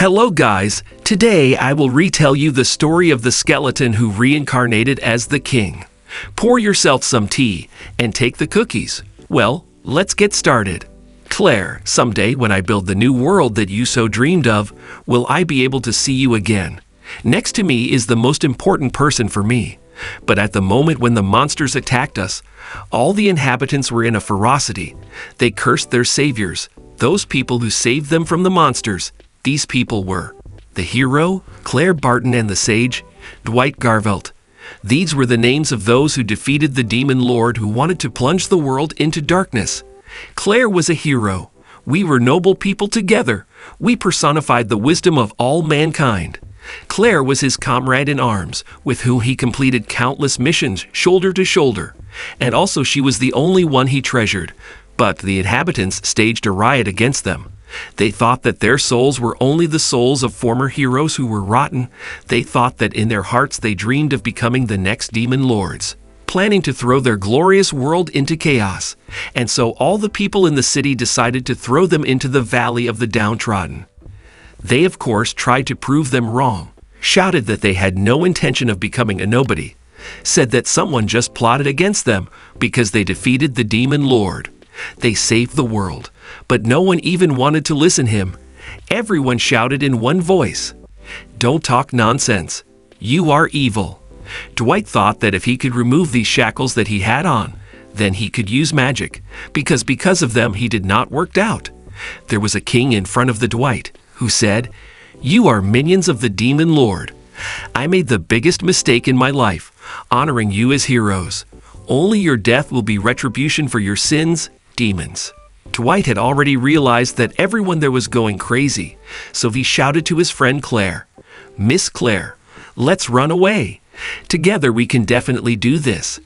Hello guys, today I will retell you the story of the skeleton who reincarnated as the king. Pour yourself some tea and take the cookies. Well, let's get started. Claire, someday when I build the new world that you so dreamed of, will I be able to see you again? Next to me is the most important person for me. But at the moment when the monsters attacked us, all the inhabitants were in a ferocity. They cursed their saviors, those people who saved them from the monsters. These people were the hero, Claire Barton, and the sage, Dwight Garvelt. These were the names of those who defeated the demon lord who wanted to plunge the world into darkness. Claire was a hero. We were noble people together. We personified the wisdom of all mankind. Claire was his comrade in arms, with whom he completed countless missions shoulder to shoulder. And also she was the only one he treasured. But the inhabitants staged a riot against them. They thought that their souls were only the souls of former heroes who were rotten. They thought that in their hearts they dreamed of becoming the next demon lords, planning to throw their glorious world into chaos. And so all the people in the city decided to throw them into the valley of the downtrodden. They of course tried to prove them wrong, shouted that they had no intention of becoming a nobody, said that someone just plotted against them because they defeated the demon lord. They saved the world, but no one even wanted to listen to him. Everyone shouted in one voice, "Don't talk nonsense. You are evil." Dwight thought that if he could remove these shackles that he had on, then he could use magic, because of them he did not work out. There was a king in front of the Dwight, who said, "You are minions of the demon lord. I made the biggest mistake in my life, honoring you as heroes. Only your death will be retribution for your sins, demons." Dwight had already realized that everyone there was going crazy, so he shouted to his friend Claire, "Miss Claire, let's run away. Together we can definitely do this."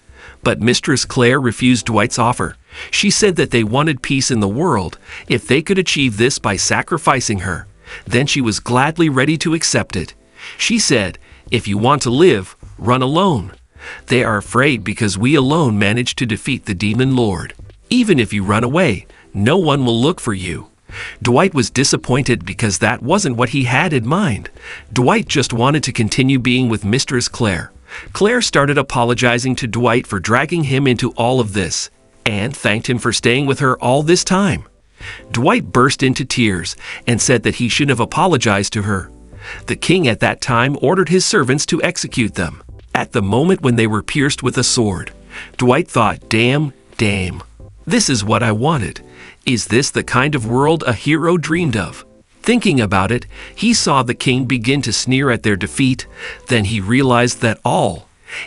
But Mistress Claire refused Dwight's offer. She said that they wanted peace in the world. If they could achieve this by sacrificing her, then she was gladly ready to accept it. She said, "If you want to live, run alone. They are afraid because we alone managed to defeat the demon lord. Even if you run away, no one will look for you." Dwight was disappointed because that wasn't what he had in mind. Dwight just wanted to continue being with Mistress Claire. Claire started apologizing to Dwight for dragging him into all of this, and thanked him for staying with her all this time. Dwight burst into tears and said that he shouldn't have apologized to her. The king at that time ordered his servants to execute them. At the moment when they were pierced with a sword, Dwight thought, damn, this is what I wanted. Is this the kind of world a hero dreamed of? Thinking about it, he saw the king begin to sneer at their defeat. Then he realized that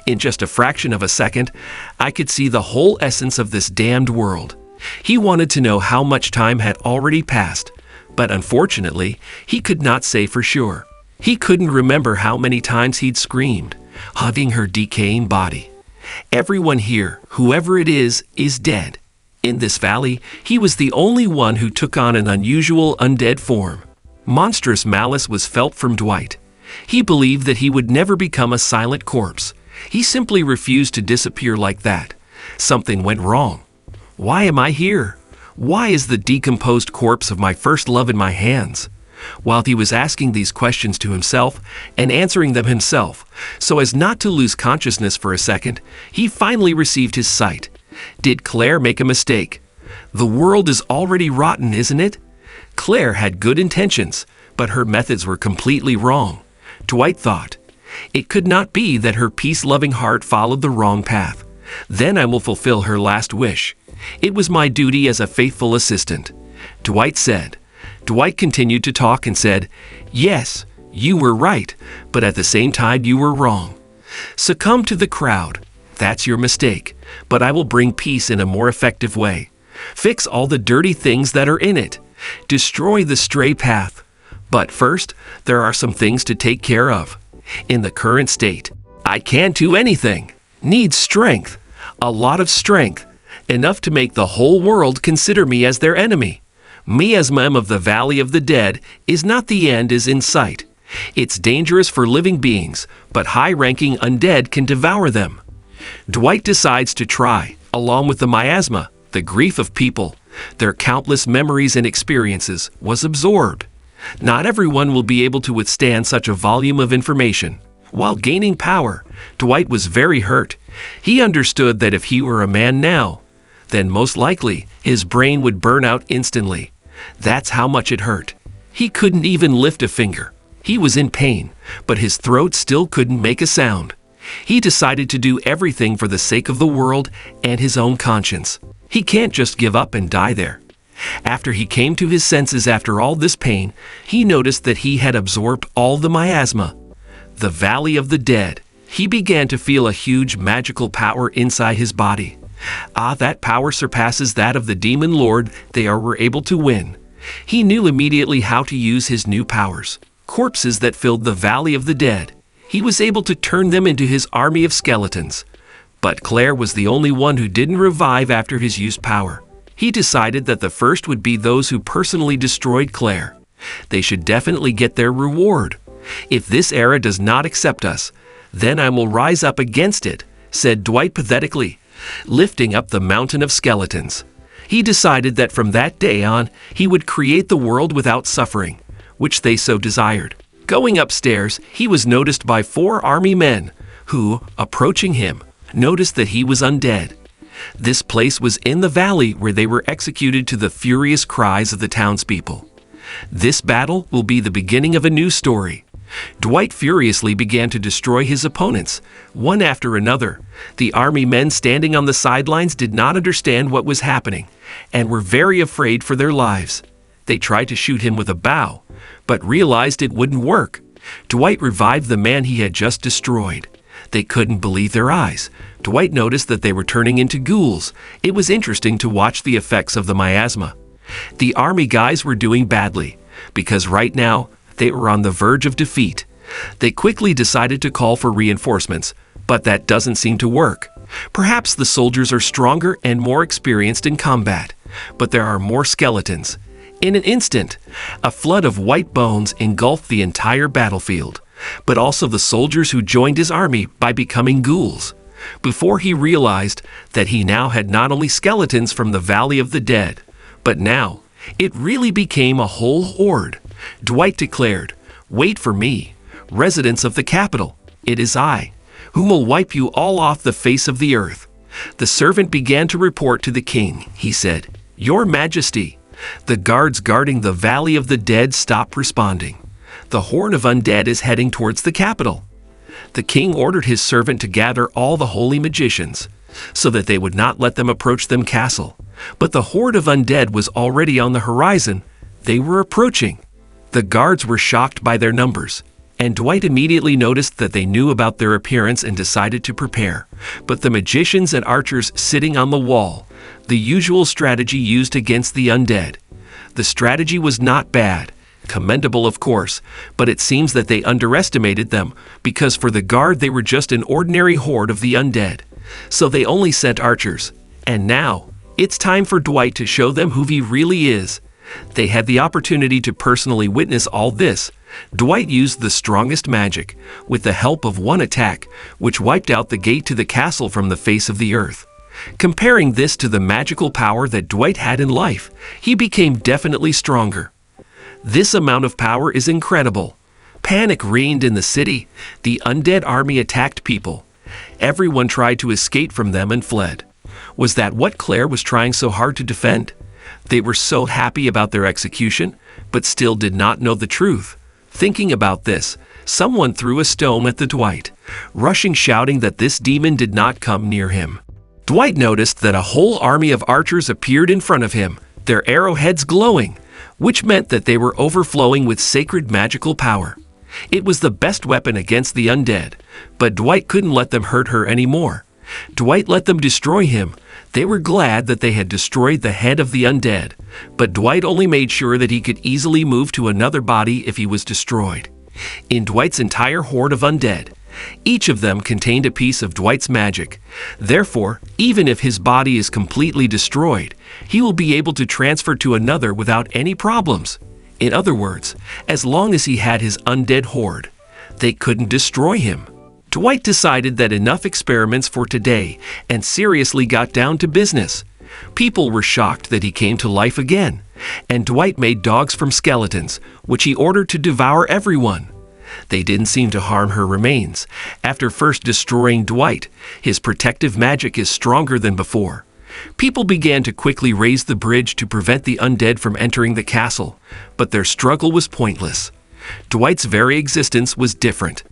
in just a fraction of a second, I could see the whole essence of this damned world. He wanted to know how much time had already passed, but unfortunately, he could not say for sure. He couldn't remember how many times he'd screamed, hugging her decaying body. Everyone here, whoever it is dead. In this valley, he was the only one who took on an unusual undead form. Monstrous malice was felt from Dwight. He believed that he would never become a silent corpse. He simply refused to disappear like that. Something went wrong. Why am I here? Why is the decomposed corpse of my first love in my hands? While he was asking these questions to himself and answering them himself, so as not to lose consciousness for a second, he finally received his sight. Did Claire make a mistake? The world is already rotten, isn't it? Claire had good intentions, but her methods were completely wrong. Dwight thought, it could not be that her peace-loving heart followed the wrong path. Then I will fulfill her last wish. It was my duty as a faithful assistant. Dwight said. Dwight continued to talk and said, "Yes, you were right, but at the same time you were wrong. Succumb to the crowd. That's your mistake, but I will bring peace in a more effective way. Fix all the dirty things that are in it. Destroy the stray path. But first, there are some things to take care of. In the current state, I can't do anything. Need strength. A lot of strength. Enough to make the whole world consider me as their enemy. Me as mem of the Valley of the Dead is not the end is in sight. It's dangerous for living beings, but high-ranking undead can devour them." Dwight decides to try, along with the miasma, the grief of people, their countless memories and experiences, was absorbed. Not everyone will be able to withstand such a volume of information. While gaining power, Dwight was very hurt. He understood that if he were a man now, then most likely his brain would burn out instantly. That's how much it hurt. He couldn't even lift a finger. He was in pain, but his throat still couldn't make a sound. He decided to do everything for the sake of the world and his own conscience. He can't just give up and die there. After he came to his senses after all this pain, he noticed that he had absorbed all the miasma, the Valley of the Dead. He began to feel a huge magical power inside his body. That power surpasses that of the demon lord they were able to win. He knew immediately how to use his new powers. Corpses that filled the Valley of the Dead. He was able to turn them into his army of skeletons. But Claire was the only one who didn't revive after his used power. He decided that the first would be those who personally destroyed Claire. They should definitely get their reward. If this era does not accept us, then I will rise up against it, said Dwight pathetically, lifting up the mountain of skeletons. He decided that from that day on, he would create the world without suffering, which they so desired. Going upstairs, he was noticed by 4 army men, who, approaching him, noticed that he was undead. This place was in the valley where they were executed to the furious cries of the townspeople. This battle will be the beginning of a new story. Dwight furiously began to destroy his opponents, one after another. The army men standing on the sidelines did not understand what was happening, and were very afraid for their lives. They tried to shoot him with a bow, but realized it wouldn't work. Dwight revived the man he had just destroyed. They couldn't believe their eyes. Dwight noticed that they were turning into ghouls. It was interesting to watch the effects of the miasma. The army guys were doing badly, because right now, they were on the verge of defeat. They quickly decided to call for reinforcements, but that doesn't seem to work. Perhaps the soldiers are stronger and more experienced in combat, but there are more skeletons. In an instant, a flood of white bones engulfed the entire battlefield, but also the soldiers who joined his army by becoming ghouls. Before he realized that he now had not only skeletons from the Valley of the Dead, but now it really became a whole horde. Dwight declared, "Wait for me, residents of the capital. It is I, who will wipe you all off the face of the earth." The servant began to report to the king. He said, "Your Majesty." The guards guarding the Valley of the Dead stopped responding. The horde of undead is heading towards the capital. The king ordered his servant to gather all the holy magicians, so that they would not let them approach them castle. But the horde of undead was already on the horizon. They were approaching. The guards were shocked by their numbers, and Dwight immediately noticed that they knew about their appearance and decided to prepare. But the magicians and archers sitting on the wall, the usual strategy used against the undead. The strategy was not bad, commendable of course, but it seems that they underestimated them, because for the guard they were just an ordinary horde of the undead. So they only sent archers. And now, it's time for Dwight to show them who he really is. They had the opportunity to personally witness all this. Dwight used the strongest magic, with the help of one attack, which wiped out the gate to the castle from the face of the earth. Comparing this to the magical power that Dwight had in life, he became definitely stronger. This amount of power is incredible. Panic reigned in the city. The undead army attacked people. Everyone tried to escape from them and fled. Was that what Claire was trying so hard to defend? They were so happy about their execution, but still did not know the truth. Thinking about this, someone threw a stone at the Dwight, rushing shouting that this demon did not come near him. Dwight noticed that a whole army of archers appeared in front of him, their arrowheads glowing, which meant that they were overflowing with sacred magical power. It was the best weapon against the undead, but Dwight couldn't let them hurt her anymore. Dwight let them destroy him. They were glad that they had destroyed the head of the undead, but Dwight only made sure that he could easily move to another body if he was destroyed. In Dwight's entire horde of undead, each of them contained a piece of Dwight's magic. Therefore, even if his body is completely destroyed, he will be able to transfer to another without any problems. In other words, as long as he had his undead horde, they couldn't destroy him. Dwight decided that enough experiments for today and seriously got down to business. People were shocked that he came to life again. and Dwight made dogs from skeletons, which he ordered to devour everyone. They didn't seem to harm her remains. After first destroying Dwight, his protective magic is stronger than before. People began to quickly raise the bridge to prevent the undead from entering the castle, but their struggle was pointless. Dwight's very existence was different.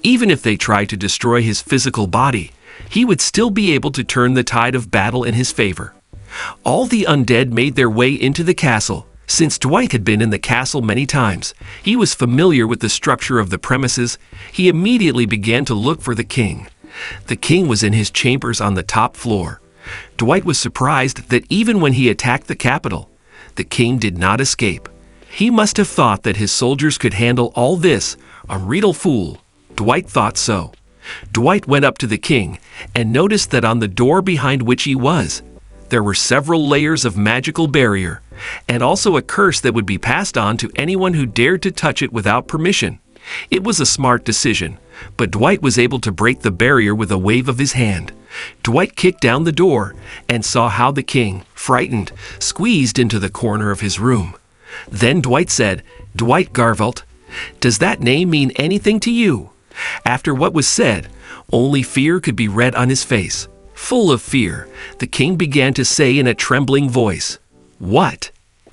Even if they tried to destroy his physical body, he would still be able to turn the tide of battle in his favor. All the undead made their way into the castle. Since Dwight had been in the castle many times, he was familiar with the structure of the premises. He immediately began to look for the king. The king was in his chambers on the top floor. Dwight was surprised that even when he attacked the capital, the king did not escape. He must have thought that his soldiers could handle all this. Unreal fool. Dwight thought so. Dwight went up to the king and noticed that on the door behind which he was, there were several layers of magical barrier, and also a curse that would be passed on to anyone who dared to touch it without permission. It was a smart decision, but Dwight was able to break the barrier with a wave of his hand. Dwight kicked down the door and saw how the king, frightened, squeezed into the corner of his room. Then Dwight said, "Dwight Garvelt, does that name mean anything to you?" After what was said, only fear could be read on his face. Full of fear, the king began to say in a trembling voice, "What?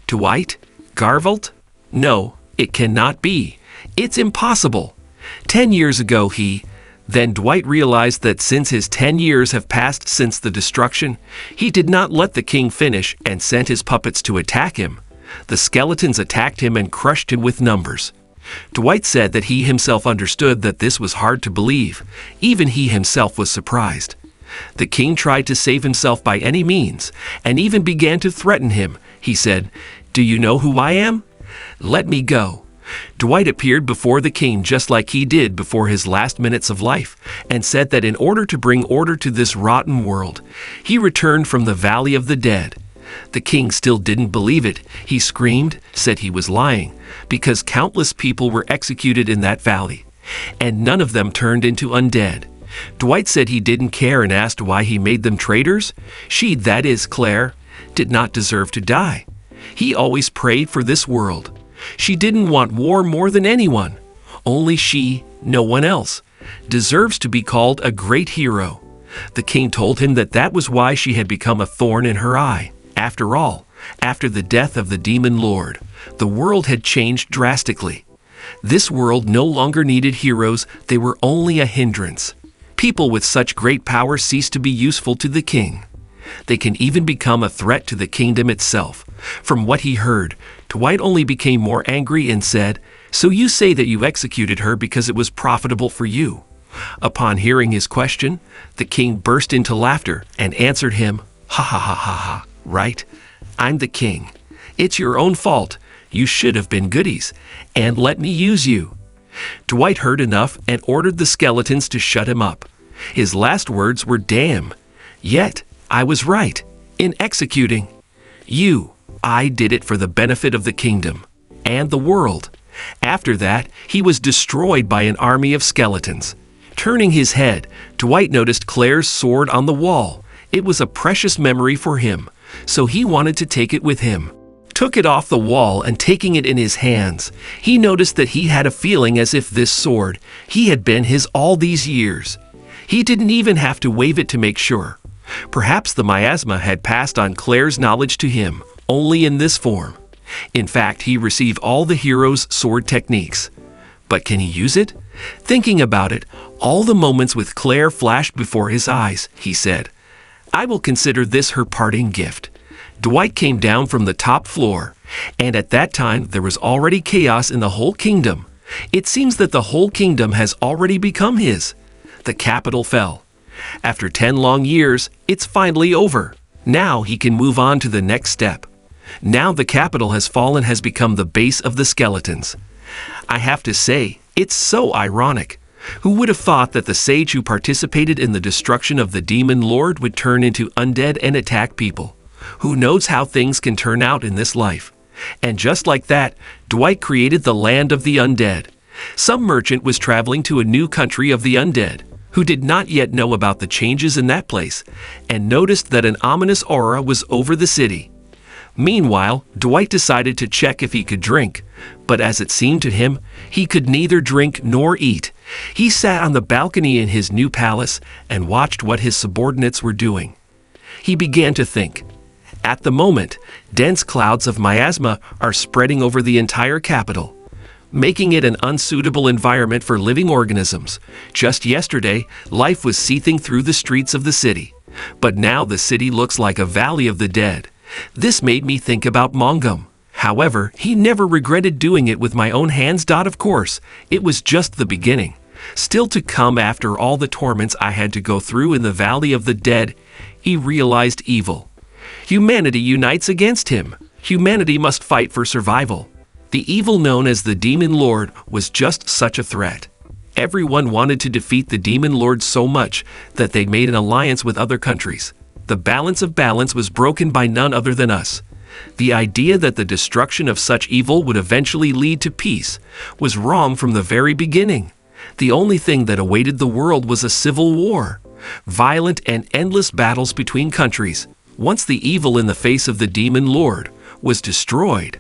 Dwight Garvelt? No, it cannot be. It's impossible. 10 years ago Then Dwight realized that since his 10 years have passed since the destruction, he did not let the king finish and sent his puppets to attack him. The skeletons attacked him and crushed him with numbers. Dwight said that he himself understood that this was hard to believe. Even he himself was surprised. The king tried to save himself by any means, and even began to threaten him. He said, "Do you know who I am? Let me go." Dwight appeared before the king just like he did before his last minutes of life, and said that in order to bring order to this rotten world, he returned from the Valley of the Dead. The king still didn't believe it. He screamed, said he was lying, because countless people were executed in that valley, and none of them turned into undead. Dwight said he didn't care and asked why he made them traitors. She, that is, Claire, did not deserve to die. He always prayed for this world. She didn't want war more than anyone. Only she, no one else, deserves to be called a great hero. The king told him that that was why she had become a thorn in her eye. After all, after the death of the demon lord, the world had changed drastically. This world no longer needed heroes. They were only a hindrance. People with such great power cease to be useful to the king. They can even become a threat to the kingdom itself. From what he heard, Dwight only became more angry and said, "So you say that you executed her because it was profitable for you?" Upon hearing his question, the king burst into laughter and answered him, "Ha ha ha ha ha, right? I'm the king. It's your own fault. You should have been goodies and let me use you." Dwight heard enough and ordered the skeletons to shut him up. His last words were, "Damn. Yet, I was right in executing you. I did it for the benefit of the kingdom and the world." After that, he was destroyed by an army of skeletons. Turning his head, Dwight noticed Claire's sword on the wall. It was a precious memory for him, so he wanted to take it with him. Took it off the wall and taking it in his hands, he noticed that he had a feeling as if this sword, he had been his all these years. He didn't even have to wave it to make sure. Perhaps the miasma had passed on Claire's knowledge to him, only in this form. In fact, he received all the hero's sword techniques. But can he use it? Thinking about it, all the moments with Claire flashed before his eyes. He said, "I will consider this her parting gift." Dwight came down from the top floor, and at that time there was already chaos in the whole kingdom. It seems that the whole kingdom has already become his. The capital fell. After 10 long years, it's finally over. Now he can move on to the next step. Now the capital has fallen, has become the base of the skeletons. I have to say, it's so ironic. Who would have thought that the sage who participated in the destruction of the demon lord would turn into undead and attack people? Who knows how things can turn out in this life? And just like that, Dwight created the land of the undead. Some merchant was traveling to a new country of the undead, who did not yet know about the changes in that place, and noticed that an ominous aura was over the city. Meanwhile, Dwight decided to check if he could drink, but as it seemed to him, he could neither drink nor eat. He sat on the balcony in his new palace and watched what his subordinates were doing. He began to think. At the moment, dense clouds of miasma are spreading over the entire capital, making it an unsuitable environment for living organisms. Just yesterday, life was seething through the streets of the city, but now the city looks like a valley of the dead. This made me think about Manga. However, he never regretted doing it with my own hands. Of course, it was just the beginning. Still to come after all the torments I had to go through in the valley of the dead, he realized evil. Humanity unites against him. Humanity must fight for survival. The evil known as the Demon Lord was just such a threat. Everyone wanted to defeat the Demon Lord so much that they made an alliance with other countries. The balance of balance was broken by none other than us. The idea that the destruction of such evil would eventually lead to peace was wrong from the very beginning. The only thing that awaited the world was a civil war, violent and endless battles between countries. Once the evil in the face of the Demon Lord was destroyed,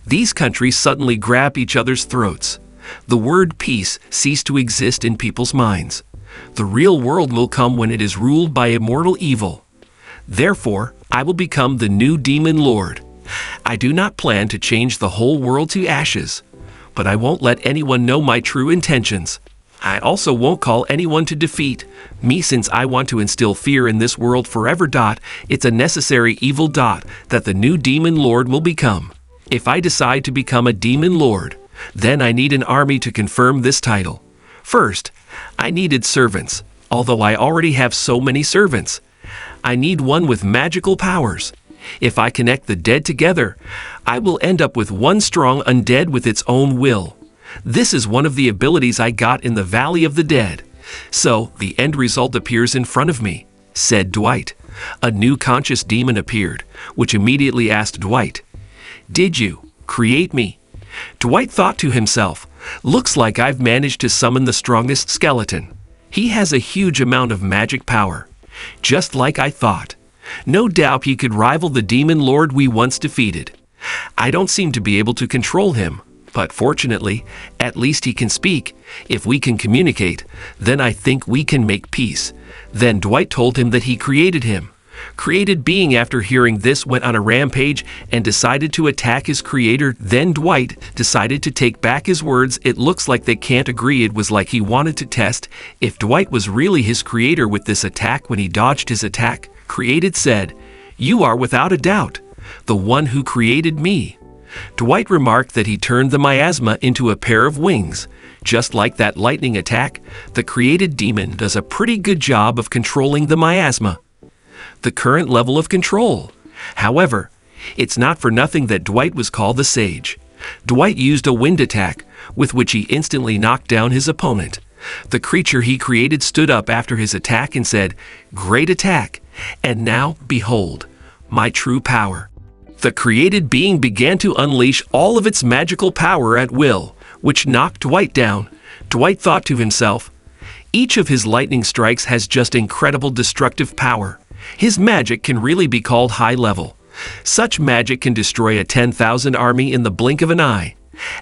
these countries suddenly grabbed each other's throats. The word peace ceased to exist in people's minds. The real world will come when it is ruled by immortal evil. Therefore, I will become the new Demon Lord. I do not plan to change the whole world to ashes, but I won't let anyone know my true intentions. I also won't call anyone to defeat me since I want to instill fear in this world forever. It's a necessary evil. That the new Demon Lord will become. If I decide to become a Demon Lord, then I need an army to confirm this title. First, I needed servants, although I already have so many servants. I need one with magical powers. If I connect the dead together, I will end up with one strong undead with its own will. This is one of the abilities I got in the Valley of the Dead. So, the end result appears in front of me, said Dwight. A new conscious demon appeared, which immediately asked Dwight, "Did you create me?" Dwight thought to himself, "Looks like I've managed to summon the strongest skeleton. He has a huge amount of magic power. Just like I thought. No doubt he could rival the Demon Lord we once defeated. I don't seem to be able to control him, but fortunately, at least he can speak. If we can communicate, then I think we can make peace." Then Dwight told him that he created him. Created being after hearing this went on a rampage and decided to attack his creator. Then Dwight decided to take back his words. It looks like they can't agree. It was like he wanted to test if Dwight was really his creator with this attack. When he dodged his attack, Created said, "You are without a doubt the one who created me." Dwight remarked that he turned the miasma into a pair of wings. Just like that lightning attack, the created demon does a pretty good job of controlling the miasma. The current level of control. However, it's not for nothing that Dwight was called the Sage. Dwight used a wind attack, with which he instantly knocked down his opponent. The creature he created stood up after his attack and said, "Great attack, and now, behold, my true power." The created being began to unleash all of its magical power at will, which knocked Dwight down. Dwight thought to himself, "Each of his lightning strikes has just incredible destructive power. His magic can really be called high level. Such magic can destroy a 10,000 army in the blink of an eye."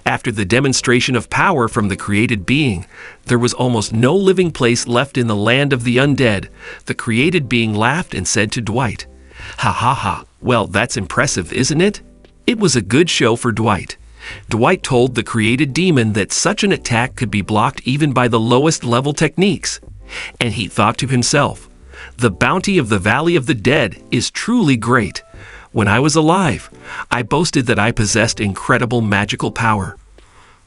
After the demonstration of power from the created being, there was almost no living place left in the land of the undead. The created being laughed and said to Dwight, "Ha ha ha, well, that's impressive, isn't it?" It was a good show for Dwight. Dwight told the created demon that such an attack could be blocked even by the lowest level techniques. And he thought to himself, "The bounty of the Valley of the Dead is truly great. When I was alive, I boasted that I possessed incredible magical power.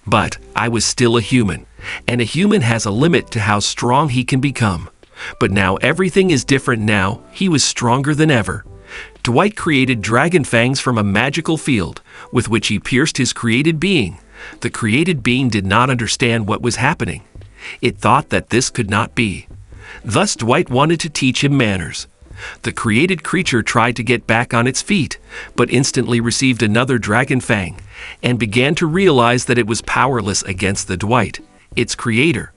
But I was still a human, and a human has a limit to how strong he can become. But now everything is different. Now he was stronger than ever." Dwight created dragon fangs from a magical field, with which he pierced his created being. The created being did not understand what was happening. It thought that this could not be. Thus Dwight wanted to teach him manners. The created creature tried to get back on its feet, but instantly received another dragon fang, and began to realize that it was powerless against the Dwight, its creator.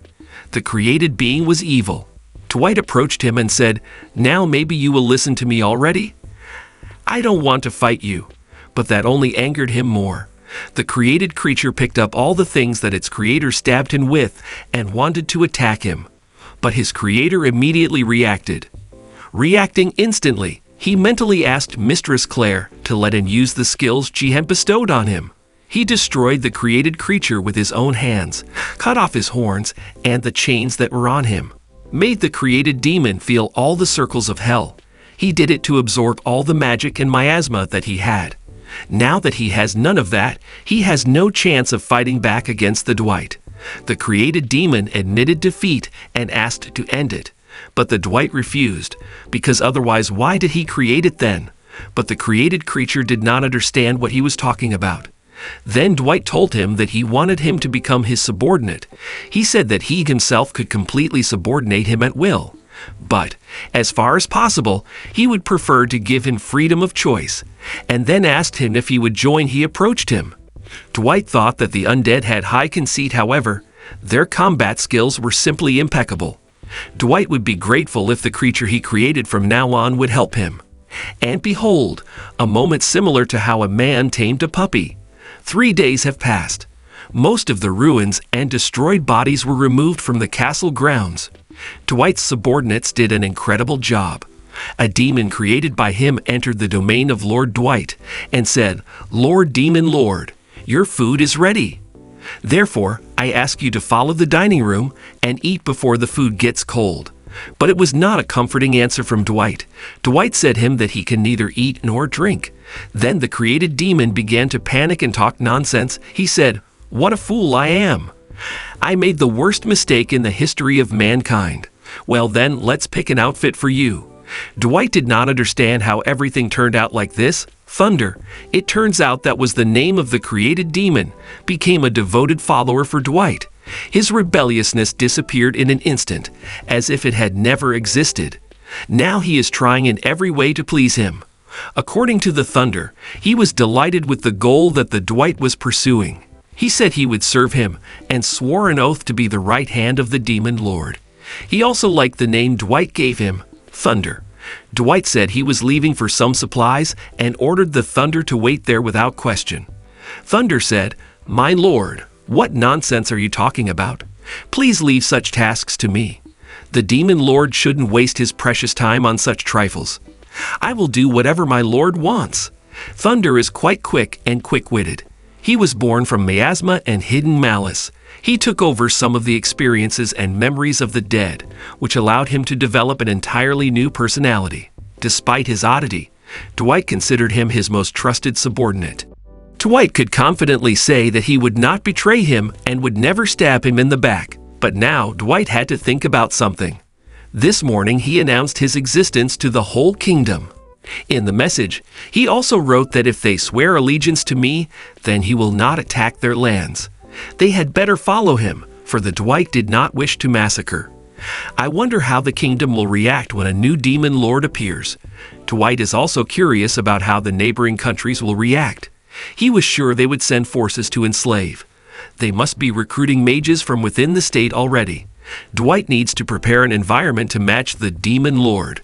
The created being was evil. Dwight approached him and said, "Now maybe you will listen to me already? I don't want to fight you, but that only angered him more. The created creature picked up all the things that its creator stabbed him with and wanted to attack him. But his creator immediately reacted. Reacting instantly, he mentally asked Mistress Claire to let him use the skills she had bestowed on him. He destroyed the created creature with his own hands, cut off his horns and the chains that were on him, made the created demon feel all the circles of hell. He did it to absorb all the magic and miasma that he had. Now that he has none of that, he has no chance of fighting back against the Dwight. The created demon admitted defeat and asked to end it. But the Dwight refused, because otherwise why did he create it then? But the created creature did not understand what he was talking about. Then Dwight told him that he wanted him to become his subordinate. He said that he himself could completely subordinate him at will. But, as far as possible, he would prefer to give him freedom of choice, and then asked him if he would join. He approached him. Dwight thought that the undead had high conceit. However, their combat skills were simply impeccable. Dwight would be grateful if the creature he created from now on would help him. And behold, a moment similar to how a man tamed a puppy. 3 days have passed. Most of the ruins and destroyed bodies were removed from the castle grounds. Dwight's subordinates did an incredible job. A demon created by him entered the domain of Lord Dwight and said, "Lord Demon Lord, your food is ready. Therefore, I ask you to follow the dining room and eat before the food gets cold." But it was not a comforting answer from Dwight. Dwight said him that he can neither eat nor drink. Then the created demon began to panic and talk nonsense. He said, "What a fool I am. I made the worst mistake in the history of mankind. Well then, let's pick an outfit for you." Dwight did not understand how everything turned out like this. Thunder, it turns out that was the name of the created demon, became a devoted follower for Dwight. His rebelliousness disappeared in an instant, as if it had never existed. Now he is trying in every way to please him. According to the Thunder, he was delighted with the goal that the Dwight was pursuing. He said he would serve him and swore an oath to be the right hand of the demon lord. He also liked the name Dwight gave him, Thunder. Dwight said he was leaving for some supplies and ordered the Thunder to wait there without question. Thunder said, "My lord, what nonsense are you talking about? Please leave such tasks to me. The demon lord shouldn't waste his precious time on such trifles. I will do whatever my lord wants." Thunder is quite quick and quick-witted. He was born from miasma and hidden malice. He took over some of the experiences and memories of the dead, which allowed him to develop an entirely new personality. Despite his oddity, Dwight considered him his most trusted subordinate. Dwight could confidently say that he would not betray him and would never stab him in the back. But now Dwight had to think about something. This morning he announced his existence to the whole kingdom. In the message, he also wrote that if they swear allegiance to me, then he will not attack their lands. They had better follow him, for the Dwight did not wish to massacre. I wonder how the kingdom will react when a new demon lord appears. Dwight is also curious about how the neighboring countries will react. He was sure they would send forces to enslave. They must be recruiting mages from within the state already. Dwight needs to prepare an environment to match the demon lord.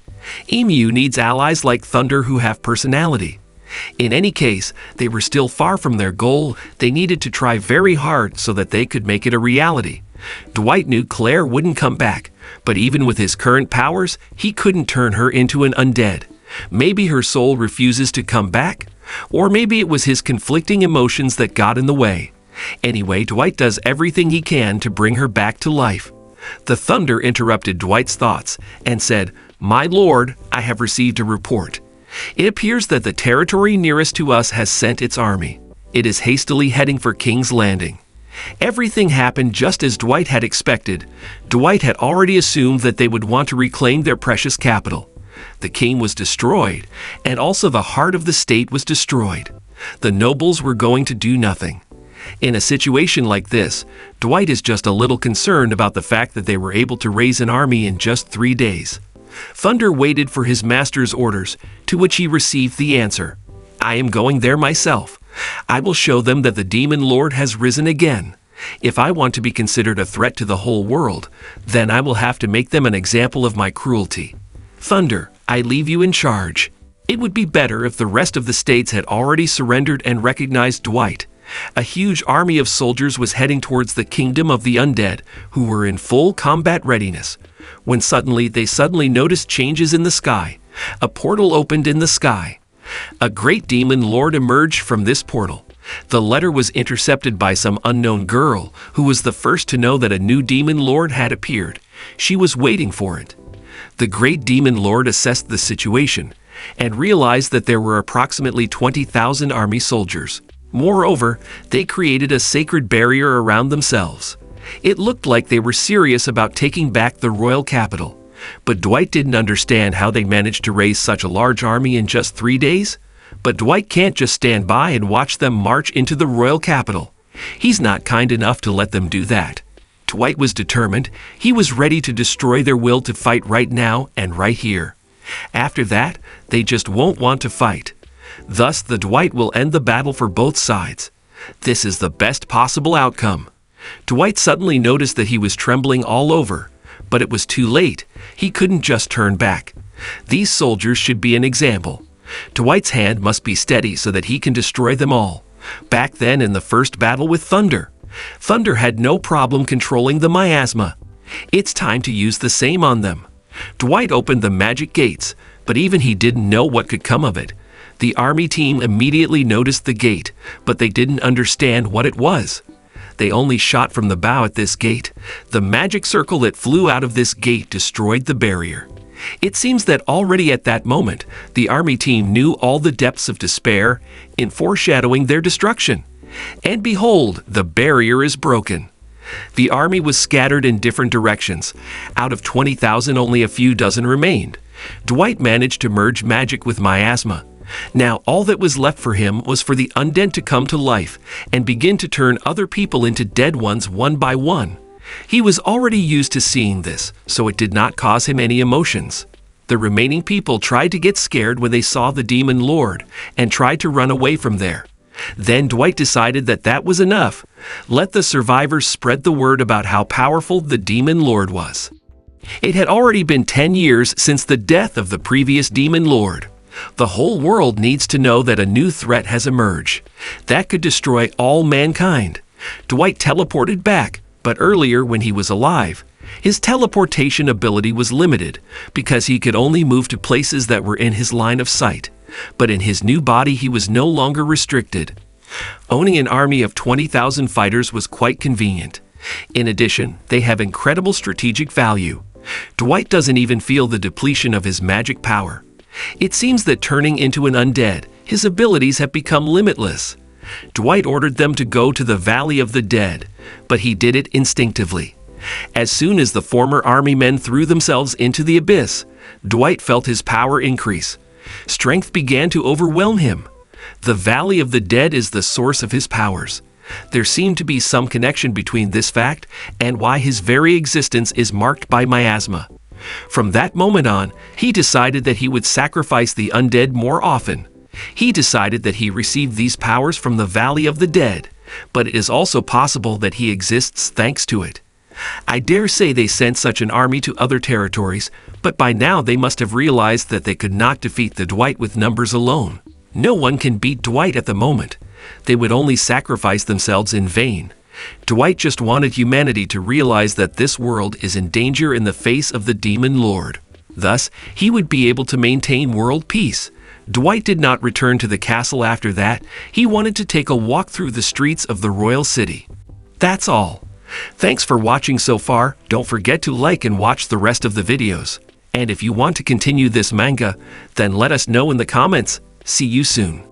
Emu needs allies like Thunder who have personality. In any case, they were still far from their goal. They needed to try very hard so that they could make it a reality. Dwight knew Claire wouldn't come back, but even with his current powers, he couldn't turn her into an undead. Maybe her soul refuses to come back, or maybe it was his conflicting emotions that got in the way. Anyway, Dwight does everything he can to bring her back to life. The Thunder interrupted Dwight's thoughts and said, "My lord, I have received a report. It appears that the territory nearest to us has sent its army. It is hastily heading for King's Landing." Everything happened just as Dwight had expected. Dwight had already assumed that they would want to reclaim their precious capital. The king was destroyed, and also the heart of the state was destroyed. The nobles were going to do nothing. In a situation like this, Dwight is just a little concerned about the fact that they were able to raise an army in just 3 days. Thunder waited for his master's orders, to which he received the answer, "I am going there myself. I will show them that the demon lord has risen again. If I want to be considered a threat to the whole world, then I will have to make them an example of my cruelty. Thunder, I leave you in charge." It would be better if the rest of the states had already surrendered and recognized Dwight. A huge army of soldiers was heading towards the kingdom of the undead, who were in full combat readiness, when they suddenly noticed changes in the sky. A portal opened in the sky. A great demon lord emerged from this portal. The letter was intercepted by some unknown girl, who was the first to know that a new demon lord had appeared. She was waiting for it. The great demon lord assessed the situation, and realized that there were approximately 20,000 army soldiers. Moreover, they created a sacred barrier around themselves. It looked like they were serious about taking back the royal capital. But Dwight didn't understand how they managed to raise such a large army in just 3 days. But Dwight can't just stand by and watch them march into the royal capital. He's not kind enough to let them do that. Dwight was determined. He was ready to destroy their will to fight right now and right here. After that, they just won't want to fight. Thus, the Dwight will end the battle for both sides. This is the best possible outcome. Dwight suddenly noticed that he was trembling all over, but it was too late. He couldn't just turn back. These soldiers should be an example. Dwight's hand must be steady so that he can destroy them all. Back then in the first battle with Thunder, Thunder had no problem controlling the miasma. It's time to use the same on them. Dwight opened the magic gates, but even he didn't know what could come of it. The army team immediately noticed the gate, but they didn't understand what it was. They only shot from the bow at this gate. The magic circle that flew out of this gate destroyed the barrier. It seems that already at that moment, the army team knew all the depths of despair in foreshadowing their destruction. And behold, the barrier is broken. The army was scattered in different directions. Out of 20,000, only a few dozen remained. Dwight managed to merge magic with miasma. Now all that was left for him was for the undead to come to life and begin to turn other people into dead ones one by one. He was already used to seeing this, so it did not cause him any emotions. The remaining people tried to get scared when they saw the demon lord and tried to run away from there. Then Dwight decided that that was enough. Let the survivors spread the word about how powerful the demon lord was. It had already been 10 years since the death of the previous demon lord. The whole world needs to know that a new threat has emerged that could destroy all mankind. Dwight teleported back, but earlier when he was alive, his teleportation ability was limited because he could only move to places that were in his line of sight. But in his new body he was no longer restricted. Owning an army of 20,000 fighters was quite convenient. In addition, they have incredible strategic value. Dwight doesn't even feel the depletion of his magic power. It seems that turning into an undead, his abilities have become limitless. Dwight ordered them to go to the Valley of the Dead, but he did it instinctively. As soon as the former army men threw themselves into the abyss, Dwight felt his power increase. Strength began to overwhelm him. The Valley of the Dead is the source of his powers. There seemed to be some connection between this fact and why his very existence is marked by miasma. From that moment on, he decided that he would sacrifice the undead more often. He decided that he received these powers from the Valley of the Dead, but it is also possible that he exists thanks to it. I dare say they sent such an army to other territories, but by now they must have realized that they could not defeat the Dwight with numbers alone. No one can beat Dwight at the moment. They would only sacrifice themselves in vain. Dwight just wanted humanity to realize that this world is in danger in the face of the demon lord. Thus, he would be able to maintain world peace. Dwight did not return to the castle after that. He wanted to take a walk through the streets of the royal city. That's all. Thanks for watching so far. Don't forget to like and watch the rest of the videos. And if you want to continue this manga, then let us know in the comments. See you soon.